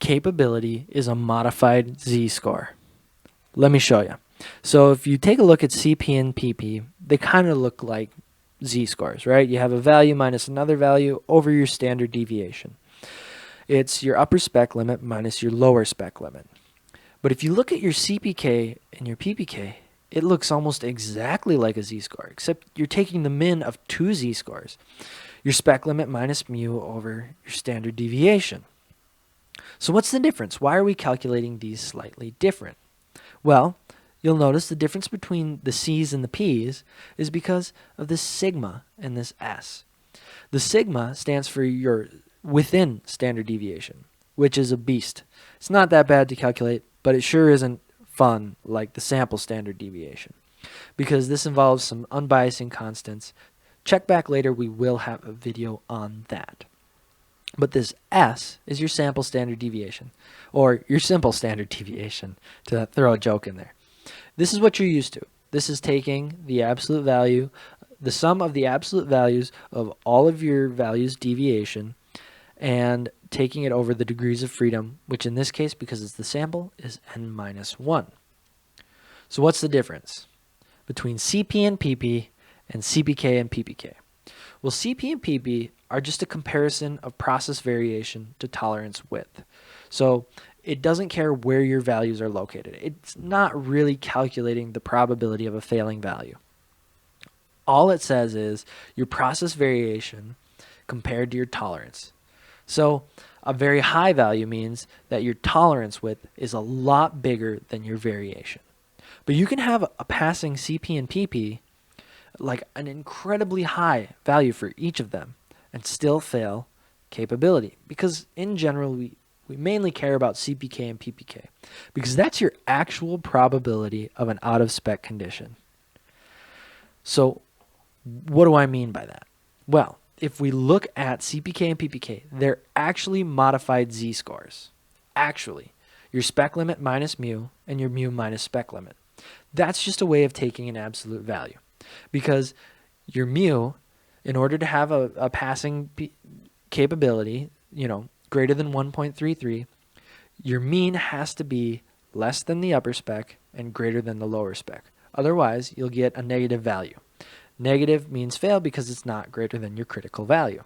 Capability is a modified z-score. Let me show you. So if you take a look at CP and PP, they kind of look like z-scores, right? You have a value minus another value over your standard deviation. It's your upper spec limit minus your lower spec limit. But if you look at your CPK and your PPK, it looks almost exactly like a z-score, except you're taking the min of two z-scores. Your spec limit minus mu over your standard deviation. So what's the difference? Why are we calculating these slightly different? Well, you'll notice the difference between the C's and the P's is because of this sigma and this S. The sigma stands for your within standard deviation, which is a beast. It's not that bad to calculate, but it sure isn't fun like the sample standard deviation, because this involves some unbiasing constants. Check back later, we will have a video on that. But this S is your sample standard deviation, or your simple standard deviation, to throw a joke in there. This is what you're used to. This is taking the absolute value, the sum of the absolute values of all of your values deviation, and taking it over the degrees of freedom, which in this case, because it's the sample, is n minus 1. So what's the difference between CP and PP and CPK and PPK? Well, CP and PP are just a comparison of process variation to tolerance width. So it doesn't care where your values are located. It's not really calculating the probability of a failing value. All it says is your process variation compared to your tolerance. So a very high value means that your tolerance width is a lot bigger than your variation. But you can have a passing CP and PP, like an incredibly high value for each of them, and still fail capability. Because in general, we mainly care about CPK and PPK, because that's your actual probability of an out-of-spec condition. So what do I mean by that? Well, if we look at CPK and PPK, they're actually modified z-scores. Actually, your spec limit minus mu and your mu minus spec limit. That's just a way of taking an absolute value, because your mu, in order to have a passing capability, greater than 1.33, your mean has to be less than the upper spec and greater than the lower spec. Otherwise, you'll get a negative value. Negative means fail because it's not greater than your critical value.